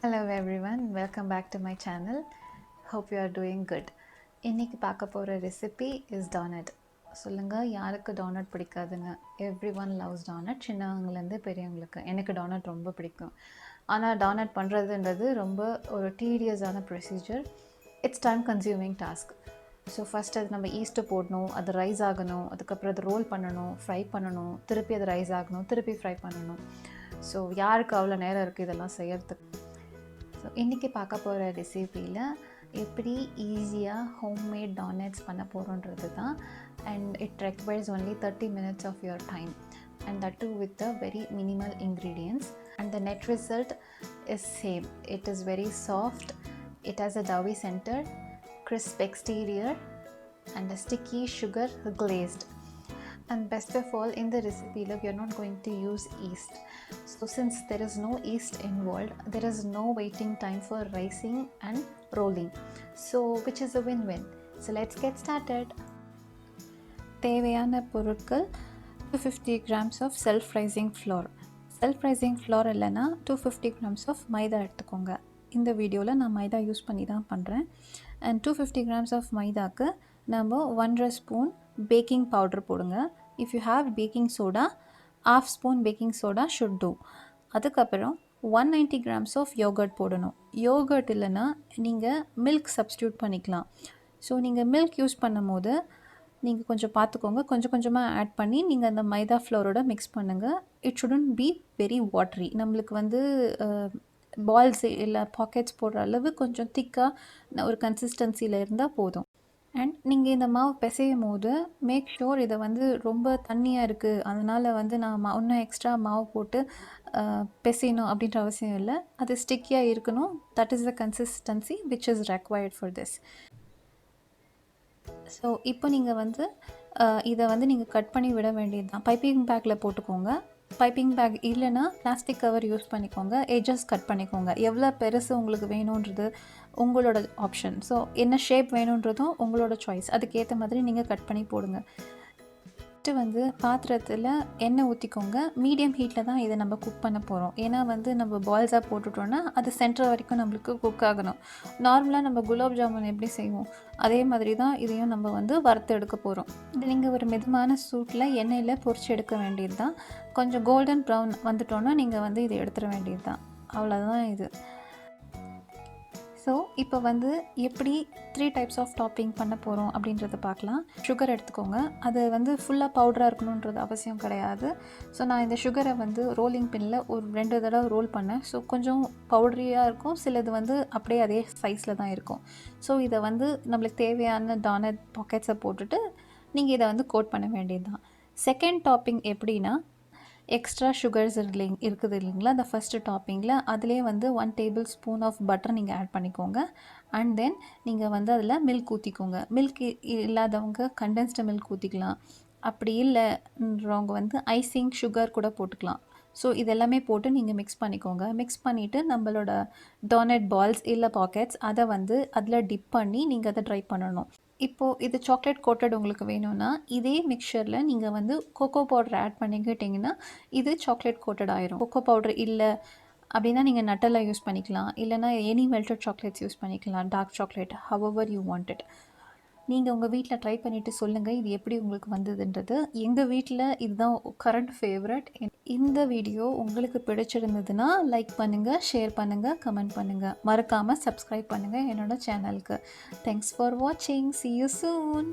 Hello everyone, welcome back to my channel. Hope you are doing good. இன்னைக்கு பார்க்க போகிற recipe is donut. சொல்லுங்கள், யாருக்கு donut பிடிக்காதுங்க? Everyone loves donut. சின்னவங்கலேருந்து பெரியவங்களுக்கு. எனக்கு donut ரொம்ப பிடிக்கும். ஆனால் donut பண்ணுறதுன்றது ரொம்ப ஒரு டீடியஸான procedure. It's time consuming task. So first அது நம்ம ஈஸ்ட்டு போடணும், அது ரைஸ் ஆகணும், அதுக்கப்புறம் அது ரோல் பண்ணணும், ஃப்ரை பண்ணணும், திருப்பி அது ரைஸ் ஆகணும், திருப்பி ஃப்ரை பண்ணணும். ஸோ யாருக்கு அவ்வளோ நேரம் இருக்குது இதெல்லாம் செய்யறதுக்கு? ஸோ இன்றைக்கி பார்க்க போகிற ரெசிபியில் எப்படி ஈஸியாக ஹோம்மேட் டானட்ஸ் பண்ண போகிறோன்றது தான். And it requires only 30 minutes of your time and that too with the very minimal ingredients, and the net result is same. It is very soft, it has a doughy center, crisp exterior and a sticky sugar glazed. And best of all, in the recipe we are not going to use yeast. So since there is no yeast involved, there is no waiting time for rising and rolling, so which is a win-win. So let's get started. தேவையான பொருட்கள் 250 grams of self rising flour. Self rising floor இல்லைன்னா 250 grams of மைதா எடுத்துக்கோங்க. இந்த வீடியோவில் நான் மைதா use பண்ணி தான் பண்ணுறேன். அண்ட் 250 grams of மைதாக்கு நம்ம 1.5 ஸ்பூன் பேக்கிங் பவுடர் போடுங்க. If you have baking soda, 1/2 spoon baking soda should do. அதுக்கப்புறம் 190 grams of யோகர்ட் போடணும். யோகர்ட் இல்லைன்னா நீங்கள் மில்க் சப்ஸ்டியூட் பண்ணிக்கலாம். ஸோ நீங்கள் மில்க் யூஸ் பண்ணும் போது நீங்கள் கொஞ்சம் பார்த்துக்கோங்க, கொஞ்சம் கொஞ்சமாக ஆட் பண்ணி நீங்கள் அந்த மைதா ஃப்ளோரோட மிக்ஸ் பண்ணுங்கள். It shouldn't be very watery. நம்மளுக்கு வந்து பால்ஸ் இல்லை பாக்கெட்ஸ் போடுற அளவு கொஞ்சம் திக்காக ஒரு கன்சிஸ்டன்சியில் இருந்தால் போதும். அண்ட் நீங்கள் இந்த மாவு பிசையும் போது மேக் ஷூர் இதை வந்து ரொம்ப தண்ணியாக இருக்குது, அதனால் வந்து நான் இன்னும் எக்ஸ்ட்ரா மாவு போட்டு பிசையணும் அப்படின்ற அவசியம் இல்லை. அது ஸ்டிக்கியாக இருக்கணும். That is the consistency which is required for this. So இப்போ நீங்கள் வந்து இதை வந்து நீங்கள் கட் பண்ணி விட வேண்டியது தான். பைப்பிங் பேக்கில் போட்டுக்கோங்க. பைப்பிங் பேக் இல்லைன்னா பிளாஸ்டிக் கவர் யூஸ் பண்ணிக்கோங்க. எட்ஜஸ் கட் பண்ணிக்கோங்க. எவ்வளோ பெருசு உங்களுக்கு வேணுன்றது உங்களோட ஆப்ஷன். ஸோ என்ன ஷேப் வேணுன்றதும் உங்களோட சாய்ஸ். அதுக்கேற்ற மாதிரி நீங்கள் கட் பண்ணி போடுங்க. வந்து பாத்திரத்தில் எண்ணெய் ஊற்றிக்கோங்க. மீடியம் ஹீட்டில் தான் இதை நம்ம குக் பண்ண போகிறோம். ஏன்னா வந்து நம்ம பால்ஸாக போட்டுட்டோன்னா அது சென்டர் வரைக்கும் நம்மளுக்கு குக் ஆகணும். நார்மலாக நம்ம குலாப் ஜாமுன் எப்படி செய்வோம் அதே மாதிரி தான் இதையும் நம்ம வந்து வறுத்து எடுக்க போகிறோம். இது நீங்கள் ஒரு மிதமான சூட்டில் எண்ணெயில் பொரிச்சு எடுக்க வேண்டியது தான். கொஞ்சம் கோல்டன் ப்ரௌன் வந்துட்டோன்னா நீங்கள் வந்து இதை எடுத்துட வேண்டியது தான். அவ்வளோதான் இது. ஸோ இப்போ வந்து எப்படி 3 டைப்ஸ் ஆஃப் டாப்பிங் பண்ண போகிறோம் அப்படின்றத பார்க்கலாம். சுகர் எடுத்துக்கோங்க. அது வந்து ஃபுல்லாக பவுடராக இருக்கணுன்றது அவசியம் கிடையாது. ஸோ நான் இந்த சுகரை வந்து ரோலிங் பின்னில் ஒரு 2 தடவை ரோல் பண்ணேன். ஸோ கொஞ்சம் பவுடரியாக இருக்கும், சிலது வந்து அப்படியே அதே சைஸில் தான் இருக்கும். ஸோ இதை வந்து நம்மளுக்கு தேவையான டானட் பாக்கெட்ஸை போட்டுட்டு நீங்கள் இதை வந்து கோட் பண்ண வேண்டியது தான். செகண்ட் டாப்பிங் எப்படின்னா, எக்ஸ்ட்ரா சுகர்ஸ் இருக்குது இல்லைங்களா, அந்த ஃபஸ்ட்டு டாப்பிங்கில் அதிலே வந்து 1 டேபிள் ஸ்பூன் ஆஃப் பட்டர் நீங்கள் ஆட் பண்ணிக்கோங்க. அண்ட் தென் நீங்கள் வந்து அதில் மில்க் ஊற்றிக்கோங்க. மில்க் இல்லாதவங்க கண்டென்ஸ்டு மில்க் ஊற்றிக்கலாம். அப்படி இல்லைன்றவங்க வந்து ஐசிங் சுகர் கூட போட்டுக்கலாம். ஸோ இதெல்லாமே போட்டு நீங்கள் மிக்ஸ் பண்ணிக்கோங்க. மிக்ஸ் பண்ணிவிட்டு நம்மளோட டோனட் பால்ஸ் இல்லை பாக்கெட்ஸ் அதை வந்து அதில் டிப் பண்ணி நீங்கள் அதை ட்ரை பண்ணணும். இப்போது இது சாக்லேட் கோட்டட் உங்களுக்கு வேணும்னா இதே மிக்சரில் நீங்கள் வந்து கொக்கோ பவுடர் ஆட் பண்ணிக்கிட்டிங்கன்னா இது சாக்லேட் கோட்டட் ஆயிரும். கொக்கோ பவுடர் இல்லை அப்படின்னா நீங்கள் நட்டெல்லா யூஸ் பண்ணிக்கலாம், இல்லைனா எனி மெல்டட் சாக்லேட்ஸ் யூஸ் பண்ணிக்கலாம், dark chocolate, however you want it. நீங்கள் உங்கள் வீட்டில் ட்ரை பண்ணிவிட்டு சொல்லுங்கள் இது எப்படி உங்களுக்கு வந்ததுன்றது. எங்கள் வீட்டில் இதுதான் கரண்ட் ஃபேவரட். இந்த வீடியோ உங்களுக்கு பிடிச்சிருந்ததுன்னா லைக் பண்ணுங்கள், ஷேர் பண்ணுங்கள், கமெண்ட் பண்ணுங்கள். மறக்காமல் சப்ஸ்கிரைப் பண்ணுங்கள் என்னோடய சேனலுக்கு. தேங்க்ஸ் ஃபார் வாட்சிங். See you soon.